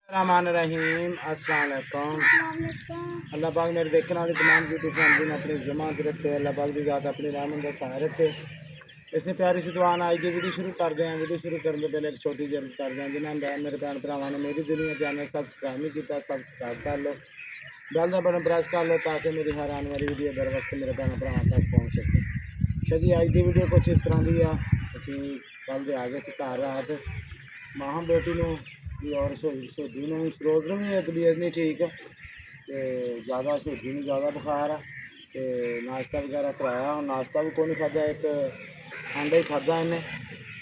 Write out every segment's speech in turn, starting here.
रहमान रहीम अस्सलाम वालेकुम। अल्लाह पाक मेरे देखने वाले तमाम यूट्यूब फैमिली ने अपनी जमात रखे। अल्लाह पाक की ज़ात अपनी रहमत का सहारा रखे। इसने प्यारी सी दुआ आई की वीडियो शुरू कर दें। वीडियो शुरू करने से पहले एक छोटी सी अर्ज कर दें, जिन्होंने मेरे भैन भरावान ने मेरी दुनिया चैनल सब्सक्राइब नहीं किया, सब्सक्राइब कर लो, बेल का बटन प्रेस कर लो ताकि मेरी हर आने वाली वीडियो बर वक्त मेरे भैन भरावान तक पहुँच सके। अच्छा जी, अज की वीडियो कुछ इस तरह की आ। असी कल दे आ गए थे घर रात मां बेटी को भी और शहीदी ने भी सरोज ने भी तबीयत नहीं ठीक, तो ज़्यादा शहीदी में ज़्यादा बुखार है। तो नाश्ता वगैरह कराया, हम नाश्ता भी कोई नहीं खादा, एक अंडा ही खादा इन्हें।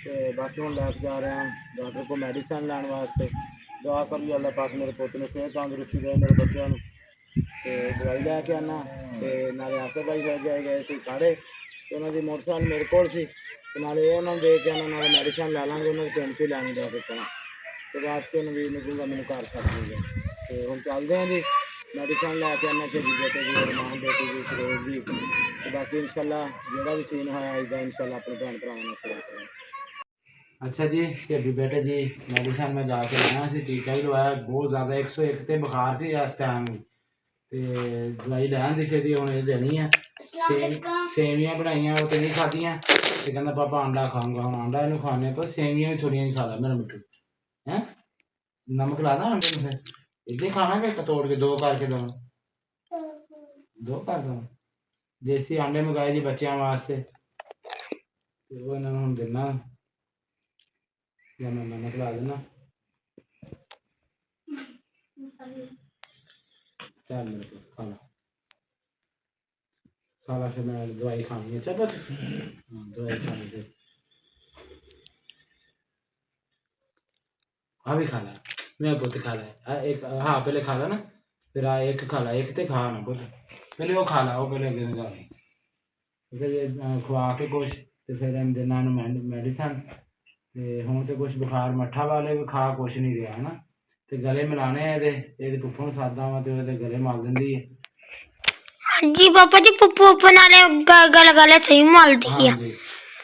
तो बाकी हम लैके जा रहे हैं डॉक्टर को मेडिसिन लैन वास्ते। दुआ करिए अल्लाह पाक मेरे पुत ने सेहत तंदुरुस्ती दे मेरे बच्चों को। तो दवाई लैके आना, तो नाले आसे भाई गए थे काड़े, तो उन्होंने मोटरसाइकिल मेरे को नाले ये उन्होंने दे के आना, नाले मेडिसिन लै लाँगे, उन्होंने पिंड च लैनी जाके करा। तो वापसी भी निकलूँगा, मैंने घर छड़ दूँगा। तो हम चलते हैं जी, मेडिसिन लैके आना शरीर बेटे की और मां बेटी की सरोज की। तो बाकी इंशाल्लाह जोड़ा भी सीन होया इसका इंशाल्लाह अपने भैन भरावां शेयर करें। अच्छा जी, अभी बेटे जी मेडिसिन में जाके लाया सी, टीका भी लवाया, बहुत ज़्यादा 101 ते बुखार से इस टाइम भी। तो दवाई लैन दी सी हूँ ये देनी है। सेवियां बनाइया वो तो नहीं खादियाँ, तो कहना पापा अंडा खाऊंगा, हम अंडा इन्हू खाने पर सेवियां भी थोड़िया खा ला मेरा मिट्टू है। नमक ला दा अंडे में, फिर इतने खाना कि तोड़ के दो करके दो, दो कर दो। देसी अंडे मंगाए जी बच्चों वास्ते, तो वो इन्होंने हम देना या मैं नमक ला देना। चल मेरे को खा ला, खा ला, फिर मैं दवाई खानी है। चल दवाई खानी फिर हाँ भी खा ला, मैं पुत खा ला एक, हाँ पहले खा ला ना, फिर एक खा ला, एक तो खा ना पुत, पहले वो खा ला, वो पहले अगे खा ला, फिर खुआ के कुछ, तो फिर हम देना मेडिसन। तो हूँ तो कुछ बुखार मट्ठा वाले भी खा कुछ नहीं रहा है ना, तो गले मिलाने ये पुप्पो सादा वा, तो गले मल देंदी है। हाँ जी पापा जी, पुप्पो नाले गले सही मलदी है। हाँ जी,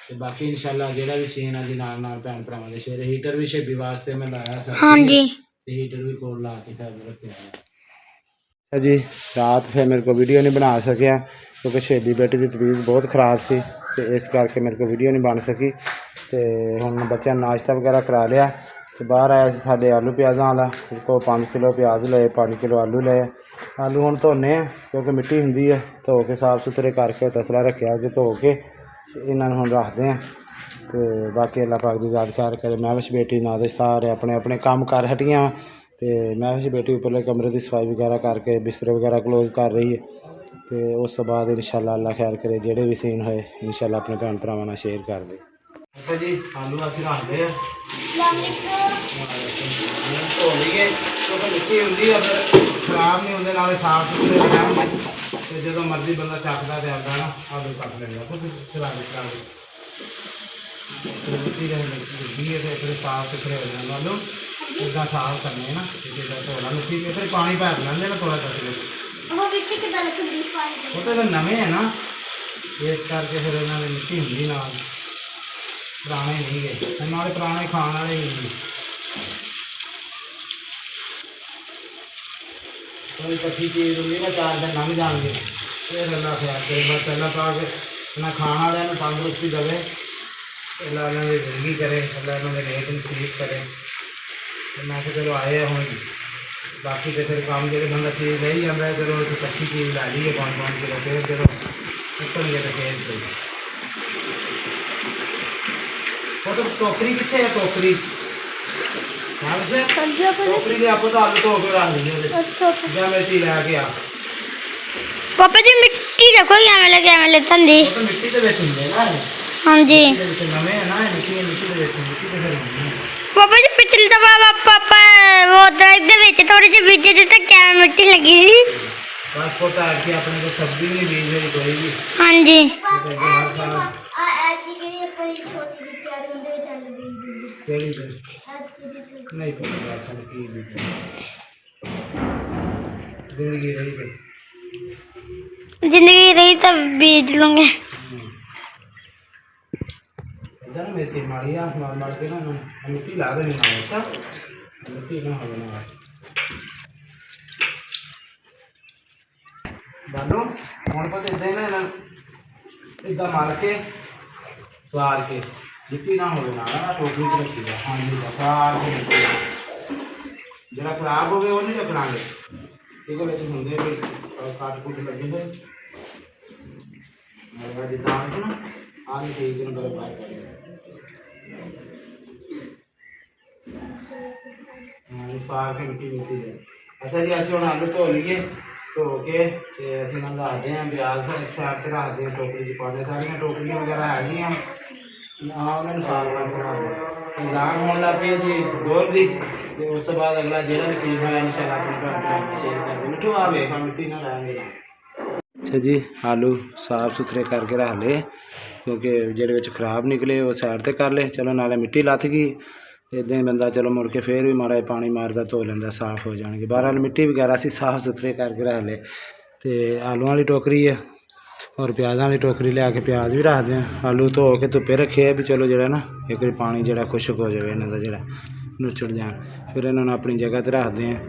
तो बाकी इंशाल्लाह जेड़ा भी सीन है जी नाल नाल भैन भरावां दे शेयर। हीटर भी शहीदी वास्ते मैं लाया सर्दी हाँ जी, ते हीटर भी कोल ला के घर रखा जी। रात फिर मेरे को वीडियो नहीं बना सकिया क्योंकि शहीदी बेटी की तबीयत बहुत खराब सी, तो इस करके मेरे को वीडियो नहीं बन सकी। तो हम बच्चों नाश्ता वगैरह करा लिया, तो बाहर आया साढ़े आलू प्याज़ा वाला, को 5 किलो प्याज ले, 5 किलो आलू ले। आलू हम धोने क्योंकि मिट्टी होंगी है, धो के साफ सुथरे करके तसला रखे जो धो के इन्होंने हम रखते हैं। तो बाकी अल्लाह पाक की ज़ात खैर करे। महविश बेटी ना दे सारे अपने अपने काम कर हटियां, तो महविश बेटी उपरले कमरे की सफाई वगैरह करके बिस्तर वगैरह क्लोज कर रही है। तो उस बाद इंशाल्लाह अल्लाह खैर करे, जेडे भी सीन होए इंशाल्लाह अपने भैन भरावां नाल शेयर कर दे। अच्छा जी, आलू असीं रखते हैं धो लीए क्योंकि मिट्टी होंगी है, फिर खराब नहीं होंगे, नाले साफ सुथरे रहन। तो जो मर्जी बंदा चकदा तो आता ना आलू कट लेंदा, तो चला मिट्टी लगी है, तो फिर साफ सुथरे हो जाए आलू। इदा साफ करने है ना, धोना मिट्टी में, फिर पानी भर लेंगे ना थोड़ा तक, वो तो नवे है ना, इस करके फिर इन्होंने मिट्टी होंगी ना, पुराने नहीं गए नाले, पुराने खाने वाले नहीं। कोई कट्ठी चीज़ होंगी ना 4 दिन लंघ जाएंगे, फिर अल्लाह ख्याल करे बस अल्लाह पाक इन्हें खाने वाले तंदुरुस्ती देवे, अल्लाह इन्होंने जिंदगी करे, अल्लाह इन्होंने रेट नसीब करे। तो मैं तो चलो आए हूँ, बाकी तो फिर काम जो बंदा चीज़ ले ही आता है, चलो कच्ची चीज़ ला ली है 5-5 किलो, फिर चलो निकल गए तो खेत से। वो तो टोकरी कितने है, टोकरी टोकरी ले आप तो आलू धो के रख लीजिए, या मैं चीज लैके आ। पापा जी मिट्टी देखो कैमले लेता दी। वो तो मिट्टी दे विच हुंदे ना, हाँ जी नवे है ना, मिट्टी दे विच, मिट्टी दे फिर होंदी है। पापा जी पिछली दफा पापा वो दरख्त थोड़ी जी बीजे थे, तो क्या मिट्टी लगी थी। बस को तार के अपने को सब्जी भी नहीं बीज रही कोई भी। हाँ जी हर साल नहीं पता असल की जिंदगी रही पे, जिंदगी रही तब बीज लूंगे। इधर मेथी मारी आ मार मार के ना मिट्टी ला देनी ना, अच्छा मिट्टी ना हो ना। ਬਾਲੂ ਹੁਣ ਪਤਾ ਇਦਾਂ ਹੀ ਨਾ ਇਹਨਾਂ ਇਦਾਂ ਮਾਰ ਕੇ ਸਵਾਰ ਕੇ ਜਿੱਤੀ ਨਾ ਹੋਵੇ ਨਾ ਟੋਕਰੀ 'ਚ ਰੱਖੀ ਦਾ ਹਾਂਜੀ ਸਾਰ ਕੇ ਜਿਹੜਾ ਖਰਾਬ ਹੋ ਗਿਆ ਉਹ ਨਹੀਂ ਰੱਖਣਾਗੇ ਇਹਦੇ ਵਿੱਚ ਹੁੰਦੇ ਵੀ ਕੱਟ ਕੁੱਟ ਲੱਗੇ ਹੋਏ ਮੈਂ ਜਿੱਦਾਂ ਆਉਂਦੇ ਨਾ ਆਹ ਨਹੀਂ ਠੀਕ ਨੂੰ ਗੱਲ ਬਾਤ ਕਰੀਏ ਸਾਰ ਕੇ ਮਿੱਟੀ ਮਿੱਟੀ ਦੇ ਅੱਛਾ ਜੀ ਅਸੀਂ ਹੁਣ ਆਲੂ ਧੋ ਲਈਏ ਧੋ ਕੇ ਤੇ ਅਸੀਂ ਇਹਨਾਂ ਨੂੰ ਰੱਖਦੇ ਹਾਂ ਪਿਆਜ਼ ਇੱਕ ਸਾਈਡ 'ਤੇ ਰੱਖਦੇ ਹਾਂ ਟੋਕਰੀ 'ਚ ਪਾਉਂਦੇ ਸਾਰੀਆਂ ਟੋਕਰੀਆਂ ਵਗੈਰਾ ਹੈਗੀਆਂ ਉਹਨਾਂ ਨੂੰ ਸਾਫ਼ ਕਰਕੇ ਰੱਖਦੇ ਇਗਜ਼ਾਮ ਹੋਣ ਲੱਗ ਪਈ ਜੀ ਜ਼ੋਰ ਦੀ ਤੇ ਉਸ ਤੋਂ ਬਾਅਦ ਅਗਲਾ ਜਿਹੜਾ ਵੀ ਸੀਨ ਹੋਇਆ ਇਨਸ਼ਾਅੱਲਾ ਆਪਣੇ ਭਰਾ ਸ਼ੇਅਰ ਕਰਦੇ ਮਿੱਠੂ ਆ ਵੇਖ ਮਿੱਟੀ ਨਾਲ ਰਹਿਣਗੇ ਅੱਛਾ ਜੀ ਆਲੂ ਸਾਫ਼ ਸੁਥਰੇ ਕਰਕੇ ਰੱਖ ਲਏ ਕਿਉਂਕਿ ਜਿਹੜੇ ਵਿੱਚ ਖਰਾਬ ਨਿਕਲੇ ਉਹ ਸਾਈਡ 'ਤੇ ਕਰ ਲਏ ਚਲੋ ਨਾਲੇ ਮਿੱਟੀ ਲੱਥ ਗਈ ਇੱਦਾਂ ਹੀ ਬੰਦਾ ਚਲੋ ਮੁੜ ਕੇ ਫਿਰ ਵੀ ਮਾੜਾ ਜਿਹਾ ਪਾਣੀ ਮਾਰਦਾ ਧੋ ਲੈਂਦਾ ਸਾਫ਼ ਹੋ ਜਾਣਗੇ ਬਹਰਹਾਲ ਮਿੱਟੀ ਵਗੈਰਾ ਅਸੀਂ ਸਾਫ਼ ਸੁਥਰੇ ਕਰਕੇ ਰੱਖ ਲਏ ਤੇ ਆਲੂਆਂ ਵਾਲੀ ਟੋਕਰੀ ਹੈ ਔਰ ਪਿਆਜ਼ਾਂ ਵਾਲੀ ਟੋਕਰੀ ਲਿਆ ਕੇ ਪਿਆਜ਼ ਵੀ ਰੱਖਦੇ ਹਾਂ ਆਲੂ ਧੋ ਕੇ ਧੁੱਪੇ ਰੱਖੇ ਵੀ ਚਲੋ ਜਿਹੜਾ ਨਾ ਇੱਕ ਵਾਰੀ ਪਾਣੀ ਜਿਹੜਾ ਖੁਸ਼ਕ ਹੋ ਜਾਵੇ ਇਹਨਾਂ ਦਾ ਜਿਹੜਾ ਨੁੱਚੜ ਜਾਣ ਫਿਰ ਇਹਨਾਂ ਨੂੰ ਆਪਣੀ ਜਗ੍ਹਾ 'ਤੇ ਰੱਖਦੇ ਹਾਂ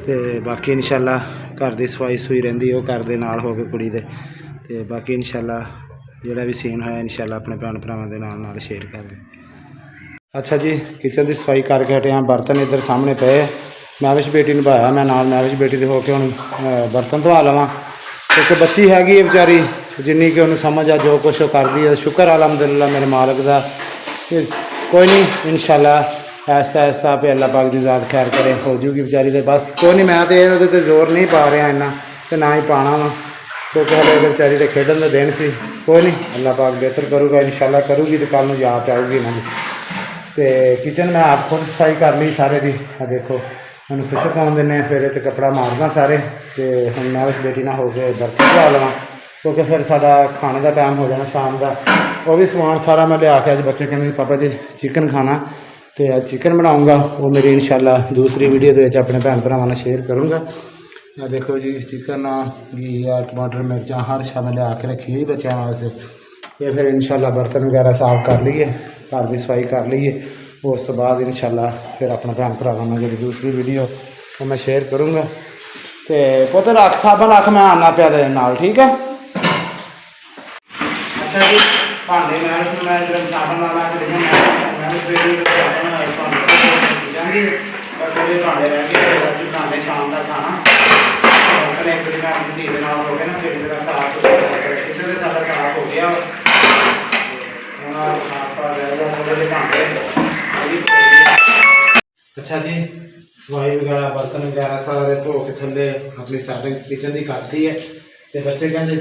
ਤੇ ਬਾਕੀ ਇਨਸ਼ਾਅੱਲਾ ਘਰ ਦੀ ਸਫਾਈ ਸੂਈ ਰਹਿੰਦੀ ਉਹ ਕਰਦੇ ਨਾਲ ਹੋ ਕੇ ਕੁੜੀ ਦੇ ਤੇ ਬਾਕੀ ਇਨਸ਼ਾਅੱਲਾ ਜਿਹੜਾ ਵੀ ਸੀਨ ਹੋਇਆ ਇਨਸ਼ਾਅੱਲਾ ਆਪਣੇ ਭੈਣ ਭਰਾਵਾਂ ਦੇ ਨਾਲ ਸ਼ੇਅਰ ਕਰਦੇ ਅੱਛਾ ਜੀ ਕਿਚਨ ਦੀ ਸਫਾਈ ਕਰਕੇ ਹਟਿਆ ਬਰਤਨ ਇੱਧਰ ਸਾਹਮਣੇ ਪਏ ਮੈਵਿਸ਼ ਬੇਟੀ ਨੂੰ ਭਾਇਆ ਮੈਂ ਨਾਲ ਮੈਵਿਸ਼ ਬੇਟੀ ਦੇ ਹੋ ਕੇ ਹੁਣ ਬਰਤਨ ਧਵਾ ਲਵਾਂ ਕਿਉਂਕਿ ਬੱਚੀ ਹੈਗੀ ਹੈ ਵਿਚਾਰੀ ਜਿੰਨੀ ਕਿ ਉਹਨੂੰ ਸਮਝ ਆ ਜੋ ਕੁਛ ਉਹ ਕਰਦੀ ਹੈ ਸ਼ੁਕਰ ਅਲਹਮਦੁਲਿਲਾ ਮੇਰੇ ਮਾਲਕ ਦਾ ਤੇ ਕੋਈ ਨਹੀਂ ਇਨਸ਼ਾਅੱਲਾ ਐਸਤਾ ਆਪੇ ਅੱਲਾ ਪਾਕ ਦੀ ਜ਼ਾਤ ਖੈਰ ਕਰੇ ਹੋ ਜੂਗੀ ਵਿਚਾਰੀ ਦੇ ਬਸ ਕੋਈ ਨਹੀਂ ਮੈਂ ਤੇ ਉਹਦੇ 'ਤੇ ਜ਼ੋਰ ਨਹੀਂ ਪਾ ਰਿਹਾ ਇੰਨਾ ਤੇ ਨਾ ਹੀ ਪਾਉਣਾ ਵਾ ਕਿਉਂਕਿ ਹਲੇ ਉਹਦੇ ਵਿਚਾਰੀ ਦੇ ਖੇਡਣ ਦਾ ਦਿਨ ਸੀ ਕੋਈ ਨਹੀਂ ਅੱਲਾ ਪਾਕ ਬਿਹਤਰ ਕਰੂਗਾ ਇਨਸ਼ਾਅੱਲਾ ਕਰੂਗੀ ਤੇ ਕੱਲ੍ਹ ਨੂੰ ਯਾਦ ਆਊਗੀ ਇਹਨਾਂ ਦੀ ਤੇ ਕਿਚਨ ਮੈਂ ਆਪ ਖੁਦ ਸਫਾਈ ਕਰ ਲਈ ਸਾਰੇ ਦੀ ਆ ਦੇਖੋ ਮੈਨੂੰ ਖੁਸ਼ਕ ਪਾਉਣ ਦਿੰਦੇ ਫਿਰ ਇਹ 'ਤੇ ਕੱਪੜਾ ਮਾਰਦਾ ਸਾਰੇ ਤੇ ਹੁਣ ਮੈਂ ਉਸ ਬੇਟੀ ਨਾਲ ਹੋ ਕੇ ਬਰਤਨ ਧਵਾ ਲਵਾਂ ਕਿਉਂਕਿ ਫਿਰ ਸਾਡਾ ਖਾਣੇ ਦਾ ਟਾਈਮ ਹੋ ਜਾਣਾ ਸ਼ਾਮ ਦਾ ਉਹ ਵੀ ਸਮਾਨ ਸਾਰਾ ਮੈਂ ਲਿਆ ਕੇ ਅੱਜ ਬੱਚੇ ਕਹਿੰਦੇ ਪਾਪਾ ਜੀ ਚਿਕਨ ਖਾਣਾ ਤੇ ਅੱਜ ਚਿਕਨ ਬਣਾਉਂਗਾ ਉਹ ਮੇਰੀ ਇਨਸ਼ਾਅੱਲਾ ਦੂਸਰੀ ਵੀਡੀਓ ਦੇ ਵਿੱਚ ਆਪਣੇ ਭੈਣ ਭਰਾਵਾਂ ਨਾਲ ਸ਼ੇਅਰ ਕਰੂੰਗਾ ਆ ਦੇਖੋ ਜੀ ਚਿਕਨ ਘੀ ਆ ਟਮਾਟਰ ਮਿਰਚਾਂ ਹਰ ਸ਼ਾਮ ਲਿਆ ਕੇ ਰੱਖੀ ਹੋਈ ਬੱਚਿਆਂ ਵਾਸਤੇ ਇਹ ਫਿਰ ਇਨਸ਼ਾਅੱਲਾ ਬਰਤਨ ਵਗੈਰਾ ਸਾਫ਼ ਕਰ ਲਈਏ ਘਰ ਦੀ ਸਫਾਈ ਕਰ ਲਈਏ ਉਸ ਤੋਂ ਬਾਅਦ ਇਨਸ਼ਾਅੱਲਾ ਫਿਰ ਆਪਣੇ ਭੈਣ ਭਰਾਵਾਂ ਨਾਲ ਜਿਹੜੀ ਦੂਸਰੀ ਵੀਡੀਓ ਉਹ ਮੈਂ ਸ਼ੇਅਰ ਕਰੂੰਗਾ ਤੇ ਪੁੱਤ ਰੱਖ ਸਾਬਣ ਰੱਖ ਮੈਂ ਆਉਣਾ ਪਿਆ ਦੇ ਨਾਲ ਠੀਕ ਹੈ ਅੱਛਾ ਜੀ ਭਾਂਡੇ ਮੈਂ ਜਿਹੜਾ ਸਾਬਣ ਨਾਲ ਲਾ ਕੇ ਦੇਣਾ ਮੈਂ ਸਵੇਰੇ ਜਾਂਦੀ ਪਰ ਜਿਹੜੇ ਭਾਂਡੇ ਰਹਿ ਗਏ ਅਸੀਂ ਭਾਂਡੇ ਸ਼ਾਮ ਦਾ ਖਾਣਾ ਕਨੇ ਇੱਕ ਦਿਨ ਆਪਣੀ ਧੀ ਦੇ ਨਾਲ ਹੋ ਕੇ ਨਾ ਫਿਰ ਜਿਹੜਾ ਸਾਫ਼ ਕਿਤੇ ਦੇ ਸਾਡਾ ਸਾਫ਼ ਹੋ ਗਿਆ ਹੁਣ ਆਪਾਂ ਰਹਿ ਗਿਆ ਥੋੜੇ ਜਿਹੇ ਭਾਂਡੇ ਅੱਛਾ ਜੀ ਸਫਾਈ ਵਗੈਰਾ ਬਰਤਨ ਵਗੈਰਾ ਸਾਰੇ ਧੋ ਕੇ ਥੱਲੇ ਆਪਣੀ ਸਾਡੇ ਕਿਚਨ ਦੀ ਕਰਤੀ ਹੈ ਤੇ ਬੱਚੇ ਕਹਿੰਦੇ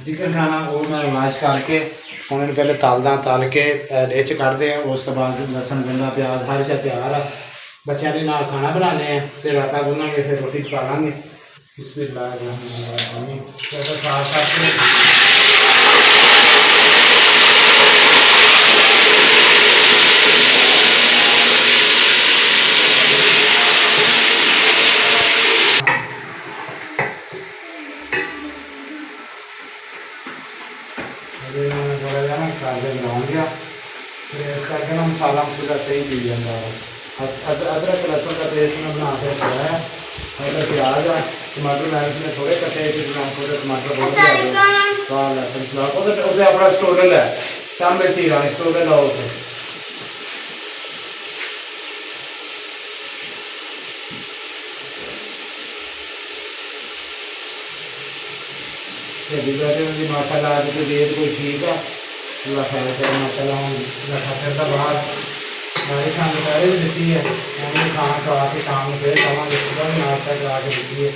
ਚਿਕਨ ਖਾਣਾ ਉਹ ਮੈਂ ਵਾਸ਼ ਕਰਕੇ ਹੁਣ ਇਹਨੂੰ ਪਹਿਲੇ ਤਲ ਕੇ ਇਹ 'ਚ ਕੱਢਦੇ ਆ ਉਸ ਤੋਂ ਬਾਅਦ ਲਸਣ ਗੰਢਾ ਪਿਆਜ਼ ਹਰ ਚੀਜ਼ ਤਿਆਰ ਆ ਬੱਚਿਆਂ ਦੇ ਨਾਲ ਖਾਣਾ ਬਣਾਉਂਦੇ ਆ ਫਿਰ ਆਟਾ ਗੁੰਨਾਂਗੇ ਫਿਰ ਰੋਟੀ ਪਕਾ ਲਾਂਗੇ ਬਿਸਮਿਲ੍ਲਾਹ ਸਾਫ਼ ਕਰਕੇ थोड़ा जा ना काले बनाऊँगा फिर इस करके ना मसाला मसूला सही पी जाता है अदरक लहसुन का पेस्ट में बना के रखा है अदरक प्याज है टमाटर मैंने इसमें थोड़े कटे थोड़े टमाटर बहुत लहसुन उसे अपना स्टोर ले सामने चीरा स्टोर लाओ उसे माशाल्लाह आज तो रेट कोई ठीक है अल्लाह खैर करे माशाल्लाह रखा फिरता बाहर हमारी शाम दोपहर भी दी है उन्होंने खाना खवा के शाम में फिर खावे सुबह भी नाश्ता करा के दी है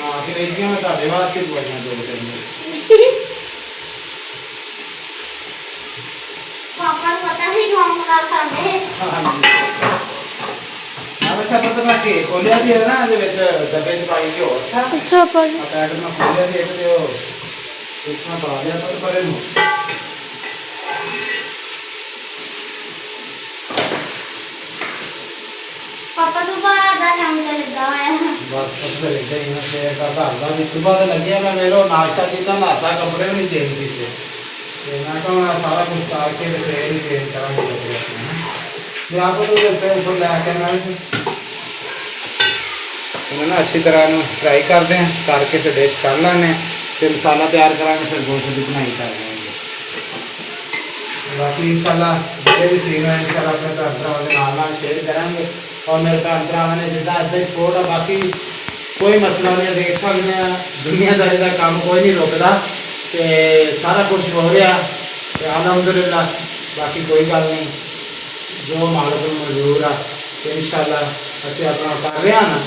हाँ कलेजियाँ में ताजे वास्ते बुआइयाँ दो बजे अच्छा पता मैं के खोलिया भी है ना जो डब्बे च पाई के और था अच्छा पर पैकेट में खोलिया भी तो इसमें पा दिया तो परे नु पापा तो बाहर दा काम कर लगा है बस फिर इधर ही शेयर का घर का भी सुबह तो लगे मैं मेरे नाश्ता किया नहाता कपड़े भी नहीं चेंज किए मैं कहूँ सारा कुछ करके तो फिर ही चेंज करा लगे अपने आप तो ऊपर लैके मैं उन्हें ना अच्छी तरह फ्राई कर दें करके फिर डिश कर लेने फिर मसाला तैयार करा फिर गोश्त की बनाई कर लेंगे बाकी इंशाल्लाह जो भी सीन है इंशाल्लाह अपने भैन भरावां के नाल शेयर करेंगे और मेरे भैन भरावां ने जिदा इधर सपोर्ट है बाकी कोई मसला नहीं देख सकते हैं दुनियादारी का काम कोई नहीं रुकता तो सारा कुछ हो रहा है अलहमदुलिल्लाह बाकी कोई गल नहीं जो मालिक को मंजूर है तो इंशाल्लाह असं अपना कर रहे हैं ना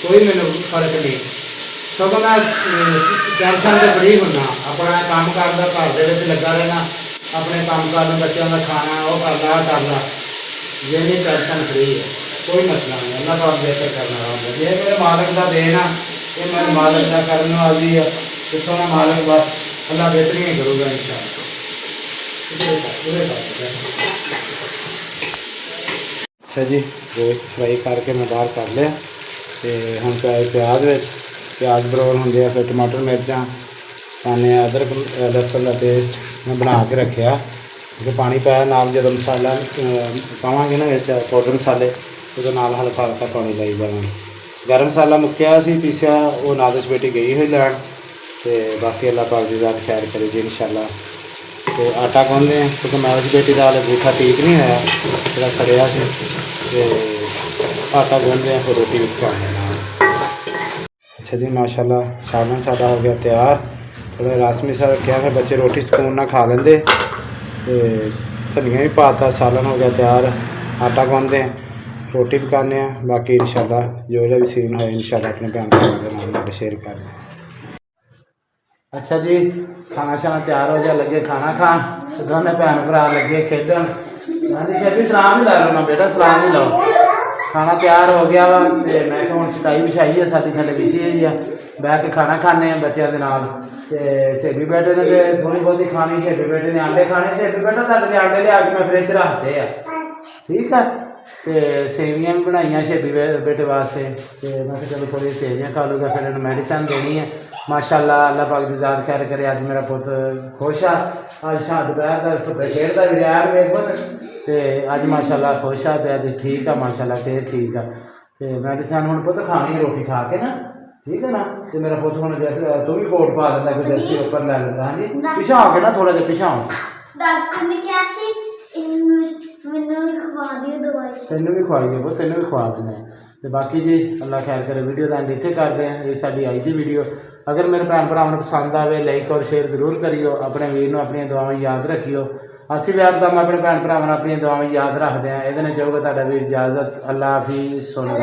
कोई मैंने फर्क नहीं सगों मैं टेंशन से फ्री होना अपना काम करता घर के लगा रहना अपने काम कर बच्चों का खाना वो कर ला ये नहीं टेंशन फ्री है कोई मसला नहीं अल्लाह का बेहतर करना होगा ये मेरे मालिक का देना ये मेरे मालिक का करने वाली है तो सोना मालिक बस अल्लाह बेहतरीन ही करूँगा अच्छा जी गोश्त फ्राई करके मैं बाहर कर लिया तो हम प्याज ब्राउन होंगे फिर टमाटर मिर्चा पाने अदरक लसन का पेस्ट मैं बना के रखा क्योंकि पानी पाया नाल जो मसाला पावे ना पाउडर मसाले वो नाल हल्का हल्का पानी लाई जाना गर्म मसाला मुक्या सी पीसिया वो नादिश बेटी गई हुई लैन तो बाकी अल्लाह पाक की ज़ात खैर करे जी इंशाल्लाह तो आटा गुनते हैं क्योंकि नादिश बेटी का हाले अंगूठा ठीक नहीं होया थोड़ा सड़िया से आटा गुनते हैं फिर रोटी भी पकाने अच्छा जी माशाल्लाह सालन साडा हो गया तैयार थोड़ा रसमी सा रखा फिर बच्चे रोटी सुकून ना खा लेंगे तो धनिया भी पाता सालन हो गया तैयार आटा गुनते हैं रोटी पकाने बाकी इंशाल्लाह जो भी सीन है इंशाल्लाह अपने भैन भरावां के शेयर कर अच्छा जी खाना शाना तैयार हो गया लगे खाना खान दोनों भैन भरा लगे खेलन हाँ जी शर्मी सलाम ही ला लो ना बेटा सलाम ही लाओ खाना तैयार हो गया वा तो मैं हूँ चटाई बिछाई है साड़ी थले बिछी हुई है बह के खाना खाने बच्चों के नाल शेबी बेटे ने थोड़ी बहुत खानी शेबी बेटे ने आंडे खाने शेबी बेटा तुहाडे आंडे लिया के मैं फ्रिज रखते हैं ठीक है तो सेवियां भी बनाई शेबी बेटे वास्ते तो मैं चलो थोड़ी सेवियां खा लूँगा फिर इन्हें मेडिसन देनी है माशाल्लाह अल्लाह पाक की ज़ात खैर करे अज मेरा पुत खुश आ अज शाम दोपहर धुप्पे खेलता भी रहा मेरे पुत तो अज माशाल्लाह खुश आ तो अज ठीक है माशाल्लाह सेहत ठीक है तो मेडिसन हूँ पुत खानी है रोटी खा के ना ठीक है ना तो मेरा पुत हूँ जैसे तू भी कोट पा लेंदा कोई जर्सी ऊपर लै लेंदा हाँ जी पिछा हो के ना थोड़ा जिहा पिछा हो तेनों भी खवाइए पुत तेनों भी खवा देना तो बाकी जी अल्लाह खैर करे वीडियो का एंड इत्थे करते हैं ये साडी आई दी वीडियो अगर मेरे भैन भरावां नूं पसंद आवे लाइक और शेयर जरूर करियो अपने वीर नूं अपनी दुआवां याद रखियो असीं भी आपदा अपने भैन भरावां नूं अपनी दुआवां याद रखते हैं ये चाहूँगा तुहाडा वीर इजाजत अल्लाह हाफिज़ सोना।